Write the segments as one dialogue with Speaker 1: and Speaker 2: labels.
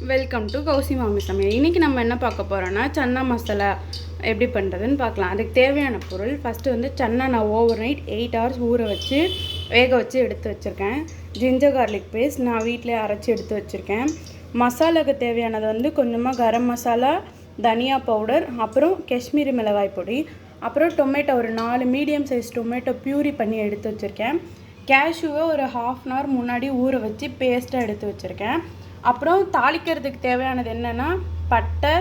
Speaker 1: Welcome to Kousi மாமி சமையல். இன்றைக்கி நம்ம என்ன பார்க்க போகிறோன்னா சன்னா மசாலா எப்படி பண்ணுறதுன்னு பார்க்கலாம். அதுக்கு தேவையான பொருள் ஃபஸ்ட்டு வந்து சன்னா நான் ஓவர் நைட் 8 hours ஊற வச்சு வேக வச்சு எடுத்து வச்சுருக்கேன். ஜிஞ்சர் கார்லிக் பேஸ்ட் நான் வீட்டிலே அரைச்சி எடுத்து வச்சுருக்கேன். மசாலாவுக்கு தேவையானது வந்து கொஞ்சமாக கரம் மசாலா, தனியா பவுடர், அப்புறம் காஷ்மீரி மிளகாய் பொடி, அப்புறம் டொமேட்டோ ஒரு 4 மீடியம் சைஸ் டொமேட்டோ பியூரி பண்ணி எடுத்து வச்சுருக்கேன். கேஷ்யூவை ஒரு 1/2 hour முன்னாடி ஊற வச்சு பேஸ்ட்டாக எடுத்து வச்சுருக்கேன். அப்புறம் தாளிக்கிறதுக்கு தேவையானது என்னென்னா பட்டை,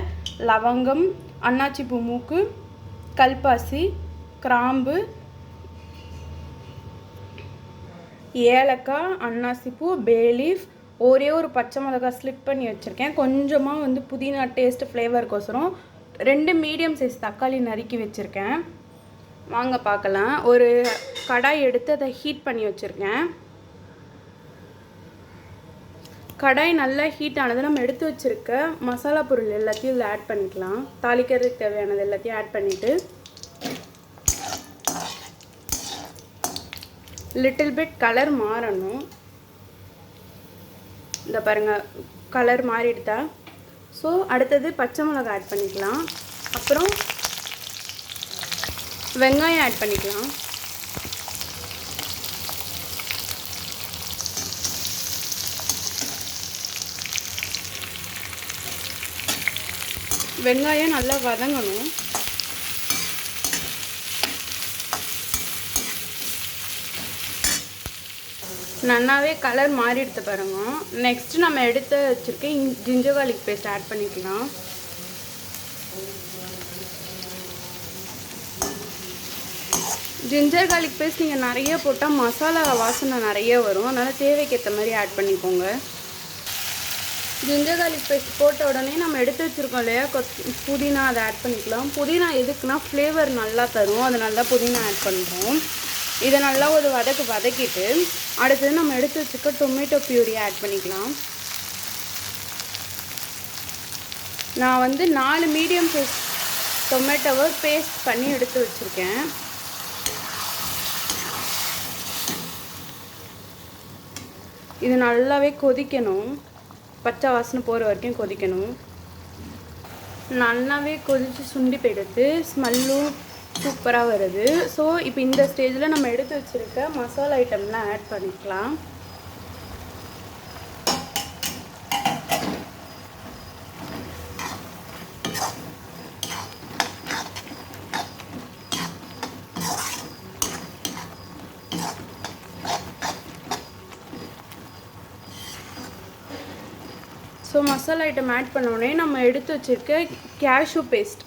Speaker 1: லவங்கம், அன்னாச்சி பூ மூக்கு, கல்பாசி, கிராம்பு, ஏலக்காய், அன்னாசிப்பூ, பேலீஃப், ஒரே ஒரு பச்சை மிளகாய் ஸ்லிப் பண்ணி வச்சுருக்கேன். கொஞ்சமாக வந்து புதினா டேஸ்ட் ஃப்ளேவருக்கோசரம் 2 மீடியம் சைஸ் தக்காளி நறுக்கி வச்சுருக்கேன். வாங்க பார்க்கலாம். ஒரு கடாய் எடுத்து அதை ஹீட் பண்ணி வச்சுருக்கேன். கடாய் நல்லா ஹீட் ஆனது நம்ம எடுத்து வச்சுருக்க மசாலா பொருள் எல்லாத்தையும் இதில் ஆட் பண்ணிக்கலாம். தாளிக்கிறதுக்கு தேவையானது எல்லாத்தையும் ஆட் பண்ணிவிட்டு லிட்டில் பிட் கலர் மாறணும். இந்த பாருங்கள், கலர் மாறிடுதா? ஸோ அடுத்தது பச்சை மிளகாய் ஆட் பண்ணிக்கலாம். அப்புறம் வெங்காயம் ஆட் பண்ணிக்கலாம். வெங்காயம் நல்லா வதங்கணும். நல்லாவே கலர் மாறிடுத்து பாருங்க. நெக்ஸ்ட்டு நம்ம எடுத்து வச்சுருக்க ஜிஞ்சர் கார்லிக் பேஸ்ட் ஆட் பண்ணிக்கலாம். ஜிஞ்சர் கார்லிக் பேஸ்ட் நீங்கள் நிறைய போட்டால் மசாலா வாசனை நிறைய வரும், அதனால் தேவைக்கேற்ற மாதிரி ஆட் பண்ணிக்கோங்க. ஜிஞ்சர் கார்லிக் பேஸ்ட் போட்ட உடனே நம்ம எடுத்து வச்சுருக்கோம் இல்லையா புதினா, அதை ஆட் பண்ணிக்கலாம். புதினா எதுக்குன்னா ஃப்ளேவர் நல்லா தரும், அதனால புதினா ஆட் பண்ணுறோம். இதை நல்லா ஒரு வதக்கிட்டு அடுத்தது நம்ம எடுத்து வச்சுருக்க டொமேட்டோ பியூரி ஆட் பண்ணிக்கலாம். நான் வந்து 4 மீடியம் சைஸ் டொமேட்டோவை பேஸ்ட் பண்ணி எடுத்து வச்சுருக்கேன். இது நல்லாவே கொதிக்கணும், பச்சை வாசனை போகிற வரைக்கும் கொதிக்கணும். நல்லாவே கொதித்து சுண்டி போயிடுது, ஸ்மெல்லும் சூப்பராக வருது. ஸோ இப்போ இந்த ஸ்டேஜில் நம்ம எடுத்து வச்சுருக்க மசாலா ஐட்டம்லாம் ஆட் பண்ணிக்கலாம். ஸோ மசாலா ஐட்டம் ஆட் பண்ணோடனே நம்ம எடுத்து வச்சுருக்க கேஷ்யூ பேஸ்ட்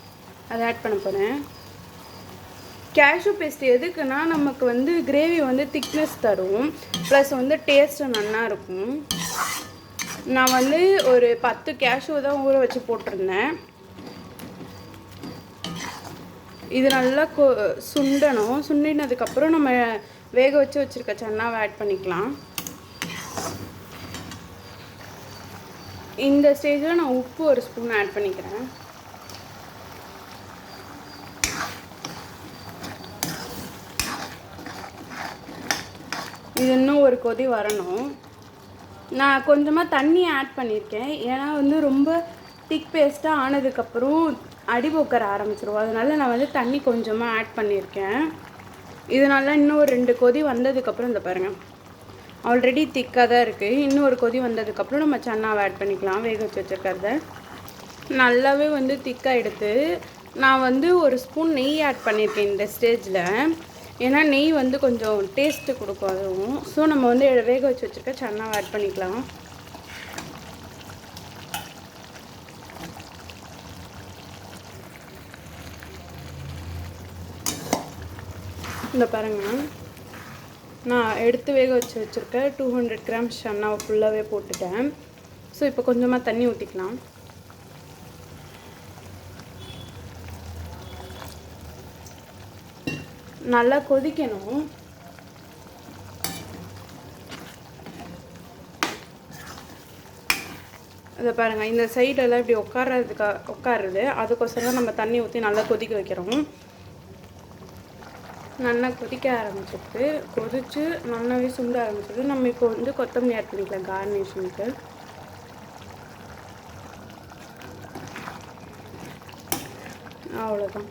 Speaker 1: அதை ஆட் பண்ண போகிறேன். கேஷ்யூ பேஸ்ட் எதுக்குன்னா நமக்கு வந்து கிரேவி வந்து திக்னஸ் தரும், ப்ளஸ் வந்து டேஸ்ட்டு நல்லா இருக்கும். நான் வந்து ஒரு 10 கேஷ்யூ தான் ஊற வச்சு போட்டிருந்தேன். இது நல்லா சுண்டணும். சுண்டினதுக்கப்புறம் நம்ம வேக வச்சு வச்சுருக்க சன்னாவை ஆட் பண்ணிக்கலாம். இந்த ஸ்டேஜில் நான் உப்பு ஒரு ஸ்பூன் ஆட் பண்ணிக்கிறேன். இது இன்னும் ஒரு கொதி வரணும். நான் கொஞ்சமாக தண்ணி ஆட் பண்ணியிருக்கேன், ஏன்னா வந்து ரொம்ப திக் பேஸ்ட்டாக ஆனதுக்கப்புறம் அடி போக்கற ஆரம்பிச்சிருவோம், அதனால நான் வந்து தண்ணி கொஞ்சமாக ஆட் பண்ணியிருக்கேன். இது நல்லா இன்னும் ஒரு 2 கொதி வந்ததுக்கப்புறம் இந்த பாருங்கள், ஆல்ரெடி திக்காக தான் இருக்குது. இன்னும் ஒரு கொதி வந்ததுக்கப்புறம் நம்ம சன்னாவை ஆட் பண்ணிக்கலாம். வேக வச்சு வச்சுருக்கிறத நல்லாவே வந்து திக்காக எடுத்து நான் வந்து ஒரு ஸ்பூன் நெய் ஆட் பண்ணியிருக்கேன் இந்த ஸ்டேஜில், ஏன்னா நெய் வந்து கொஞ்சம் டேஸ்ட்டு கொடுக்கும் அதுவும். ஸோ நம்ம வந்து வேக வச்சு வச்சுருக்க சன்னாவை ஆட் பண்ணிக்கலாம். இந்த பாருங்கள், நான் எடுத்து வேக வச்சுருக்க 200 grams சன்னாவை ஃபுல்லாகவே போட்டுட்டேன். ஸோ இப்போ கொஞ்சமாக தண்ணி ஊற்றிக்கலாம். நல்லா கொதிக்கணும். இதை பாருங்கள், இந்த சைடெல்லாம் இப்படி உட்காருது, அதுக்கோசரம் நம்ம தண்ணி ஊற்றி நல்லா கொதிக்க வைக்கிறோம். நல்லா கொதிக்க ஆரம்பிச்சிருக்கு. கொதித்து நல்லாவே சுண்ட ஆரம்பிச்சிருக்கு. நம்ம இப்போ வந்து கொத்தமல்லி ஆட் பண்ணிக்கலாம் கார்னிஷனுக்கு. அவ்வளோதான்,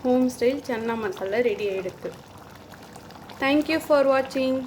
Speaker 1: home style chana masala ready ஆகிடுது. தேங்க்யூ ஃபார் வாட்சிங்.